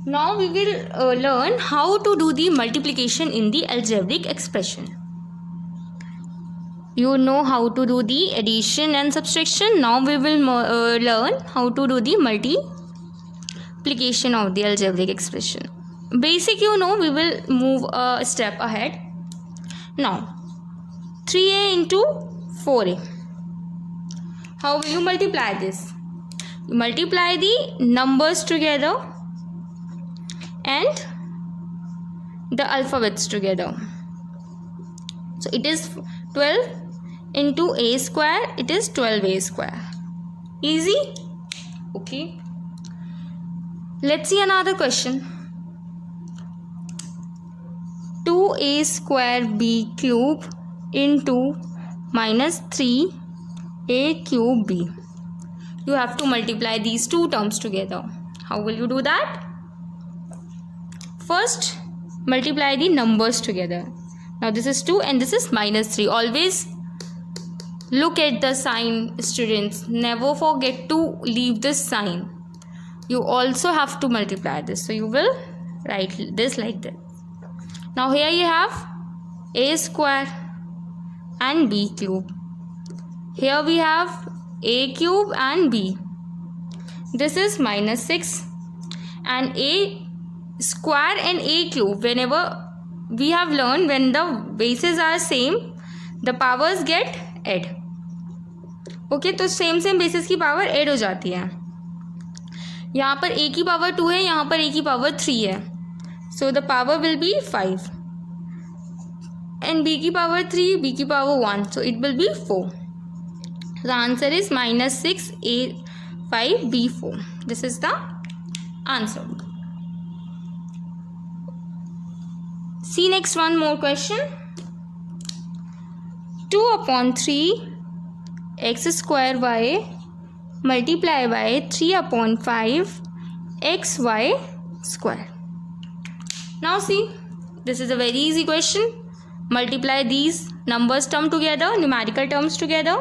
Now we will learn how to do the multiplication in the algebraic expression. You know how to do the addition and subtraction. Now we will learn how to do the multiplication of the algebraic expression. Basic, you know, we will move a step ahead. Now 3a into 4a. How will you multiply this? You multiply the numbers together and the alphabets together. So it is 12 into a square, it is 12a square. Easy? Okay. Let's see another question. 2a square b cube into minus 3a cube b. You have to multiply these two terms together. How will you do that? First, multiply the numbers together. Now this is 2 and this is minus 3. Always look at the sign, students. Never forget to leave this sign. You also have to multiply this. So you will write this like this. Now here you have a square and b cube. Here we have a cube and b. This is minus 6 and a square and a cube. Whenever we have learned, when the bases are same, the powers get add. Okay तो same basis की power add हो जाती है. यहाँ पर a की power 2 है, यहाँ पर a की पावर 3 है. So the power will be 5 and b की पावर 3, b की power 1. So it will be 4. The answer is minus 6 a 5 b 4. This is the answer. See next one more question. 2 upon 3 x square y multiply by 3 upon 5 xy square. Now see, this is a very easy question. Multiply these numbers term together, numerical terms together.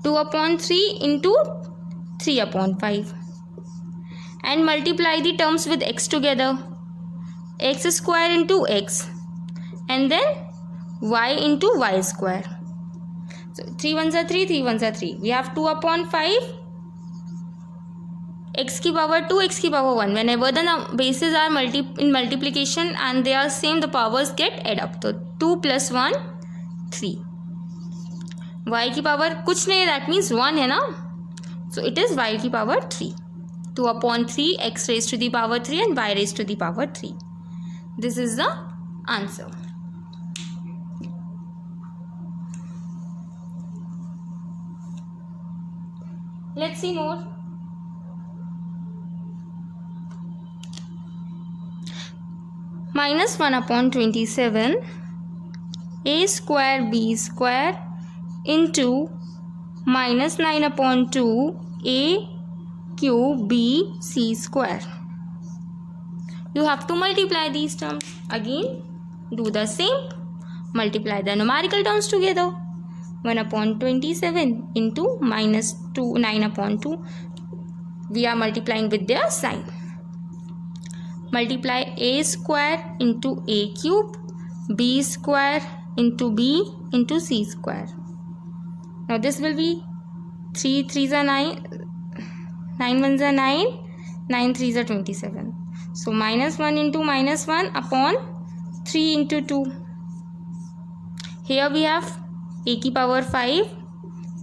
2 upon 3 into 3 upon 5. And multiply the terms with x together. X square into x. And then y into y square. So 3 ones are 3, 3 ones are 3. We have 2 upon 5. X की power 2, x की power 1. Whenever the bases are in multiplication and they are same, the powers get add up. So 2 plus 1, 3. Y की power कुछ नहीं, that means 1 है ना. So it is y की power 3. 2 upon 3 x raised to the power 3 and y raised to the power 3. This is the answer. Let's see more. Minus 1 upon 27 a square b square into minus 9 upon 2 a cube b c square. You have to multiply these terms. Again, do the same. Multiply the numerical terms together. 1 upon 27 into minus 2, 9 upon 2. We are multiplying with their sign. Multiply a square into a cube, b square into b into c square. Now this will be 3 3s are 9, 9 1s are 9, 9 3s are 27. So minus 1 into minus 1 upon 3 into 2. Here we have a की power 5,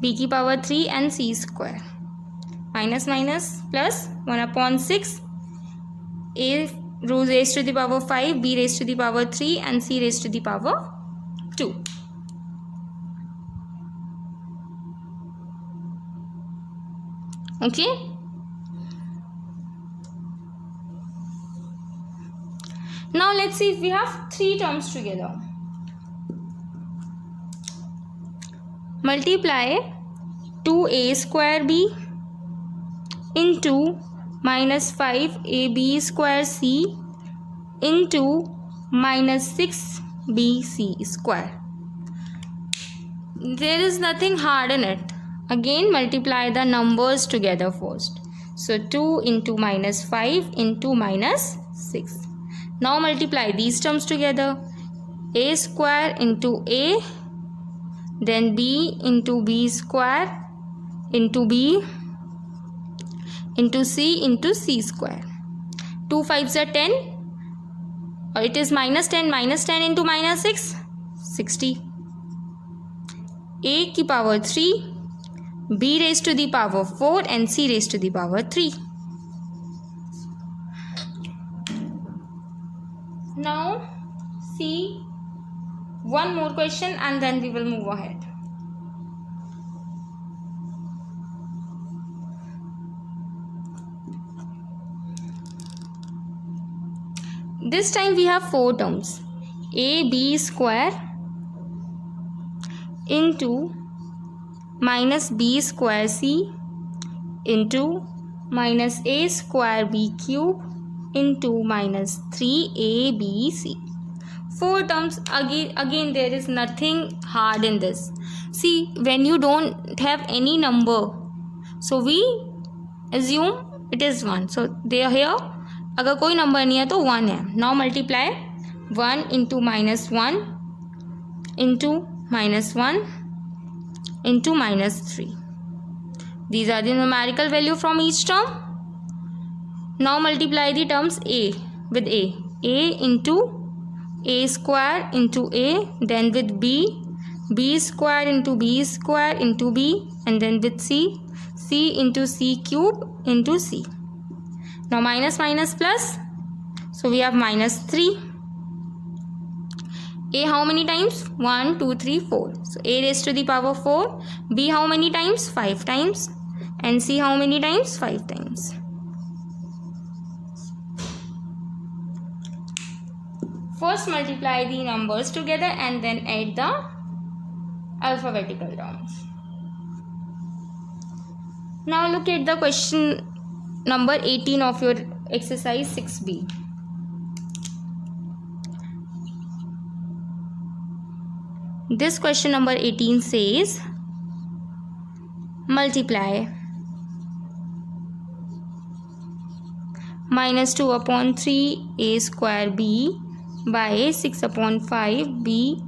b की power 3 and c square. Minus minus plus 1 upon 6. A raised to the power 5, b raised to the power 3 and c raised to the power 2. Okay. Now let's see if we have 3 terms together. Multiply 2a square b into minus 5ab square c into minus 6bc square. There is nothing hard in it. Again multiply the numbers together first. So 2 into minus 5 into minus 6. Now multiply these terms together. A square into A, then B into B square into B into C into C square. 2 5s are 10, or it is minus 10. Minus 10 into minus 6, 60. A की power 3, B raised to the power 4 and C raised to the power 3. Now see one more question and then we will move ahead. This time we have 4 terms. AB square into minus B square C into minus A square B cube into minus 3ABC. 4 terms. Again there is nothing hard in this. See, when you don't have any number, so we assume it is 1. So they are here. अगर कोई number नहीं है तो 1 है. Now multiply 1 into minus 1 into minus 1 into minus 3. These are the numerical value from each term. Now multiply the terms A with A. A into A square into A, then with B, B square into B square into B, and then with C, C into C cube into C. Now minus minus plus, so we have minus 3. A how many times? 1, 2, 3, 4. So A raised to the power 4. B how many times? 5 times. And C how many times? 5 times. First multiply the numbers together and then add the alphabetical terms. Now look at the question number 18 of your exercise 6B. This question number 18 says multiply minus 2 upon 3 A square B by 6 upon 5 B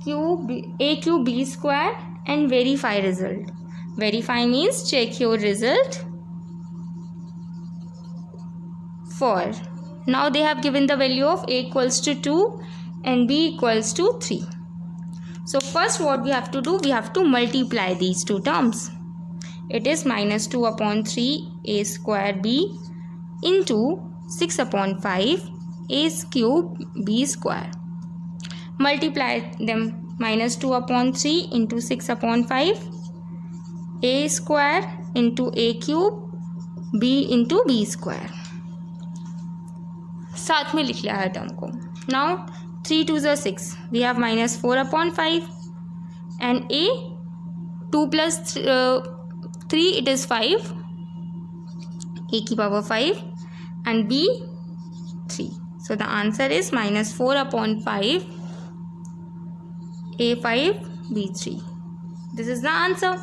cube A cube B square and verify result. Verify means check your result. For now they have given the value of A equals to 2 and B equals to 3. So first what we have to do, we have to multiply these two terms. It is minus 2 upon 3 A square B into 6 upon 5 A cube B square. Multiply them. Minus 2 upon 3 into 6 upon 5 A square into A cube B into B square. साथ में लिख लिया है term को. Now 3 2s are 6. We have minus 4 upon 5 and A 2 plus 3 it is 5. A की power 5 and B 3. So the answer is minus 4 upon 5 A 5 B 3. This is the answer.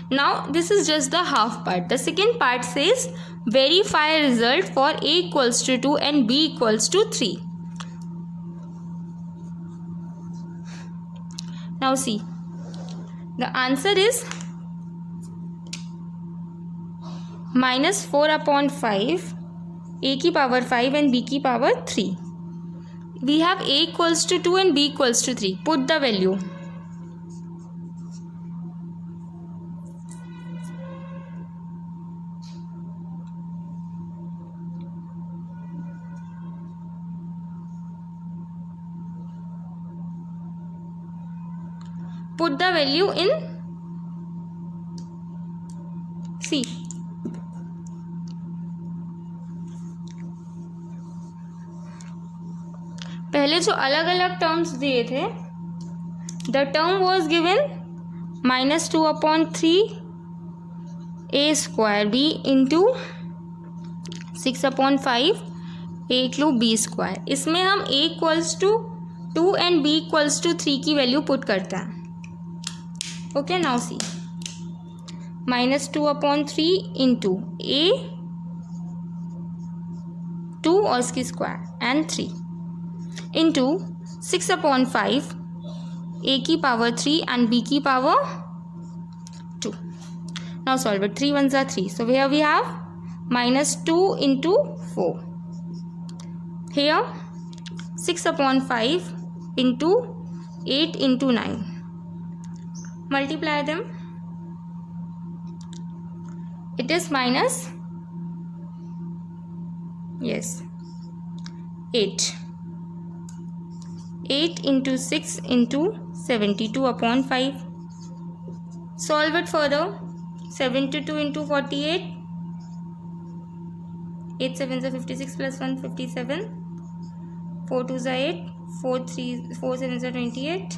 Now this is just the half part. The second part says verify result for A equals to 2 and B equals to 3. Now see, the answer is minus 4 upon 5 A की power 5 and B की power 3. We have A equals to 2 and B equals to 3. Put the value. Put the value in C. पहले जो अलग अलग terms दिए थे, the term was given minus 2 upon 3 A square B into 6 upon 5 A cube B square. इसमें हम A equals to 2 and B equals to 3 की value put करते हैं. Okay, now see. minus 2 upon 3 into a 2 और इसकी square and 3 into 6 upon 5 a की power 3 and b की power 2. Now solve it. 3 ones are 3. So here we have minus 2 into 4. Here 6 upon 5 into 8 into 9. Multiply them. It is minus, yes, 8. 8 into 6 into 72 upon 5. Solve it further. 72 into 48. 8 7s are 56 plus 1 57. 4 2s are 8. 4 7s are 28.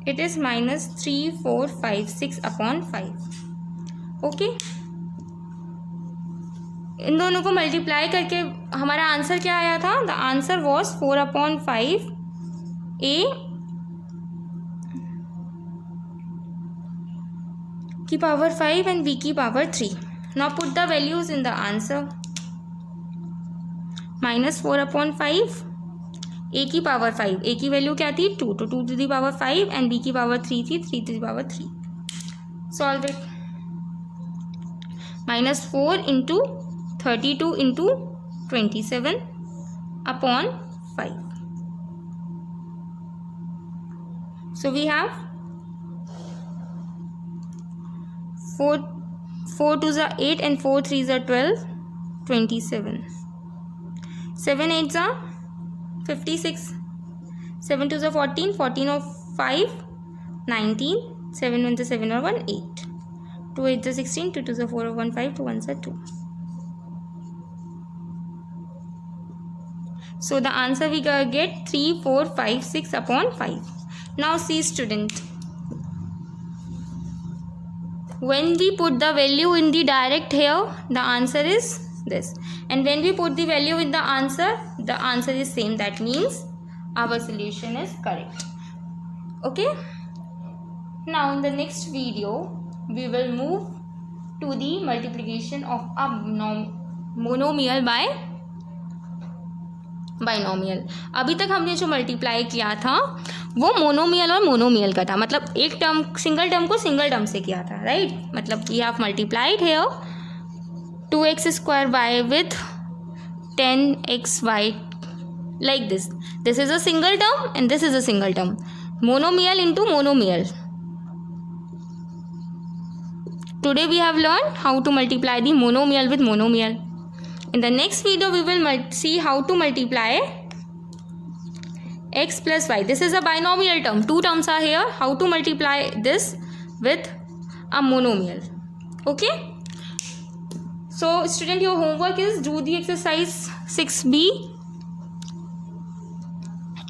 It is minus 3 4 5 6 upon 5. Okay, इन दोनों को multiply करके हमारा answer क्या आया था? The answer was 4 upon 5 a की power 5 and b की power 3. Now put the values in the answer. minus 4 upon 5 a की पावर 5, a की वैल्यू क्या थी? 2, तो 2 to the power 5 and b की पावर 3 थी, 3 to the power 3. Solve it. minus 4 into 32 into 27 upon 5. So we have 4 2s are 8 and 4 3s are 12, 27. 7 8s are 56. 7 2s are 14, 14 of 5, 19. 7 1s are 7 or 1, 8. 2 8s are 16, 2 2s are 4 or 1, 5, 2 1s are 2. So the answer we get 3 4 5 6 upon 5. Now see student, when we put the value in the direct here, the answer is this, and when we put the value in the answer is same. That means our solution is correct. Okay, now in the next video we will move to the multiplication of a monomial by binomial. अभी तक हमने जो multiply किया था वो monomial और monomial का था, मतलब एक टर्म सिंगल टर्म को सिंगल टर्म से किया था, राइट. मतलब we have multiplied here 2x square y with 10xy like this. This is a single term and this is a single term. Monomial into monomial. Today we have learned how to multiply the monomial with monomial. In the next video we will see how to multiply x plus y. This is a binomial term. Two terms are here. How to multiply this with a monomial. Okay. So student, your homework is do the exercise 6b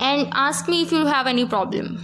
and ask me if you have any problem.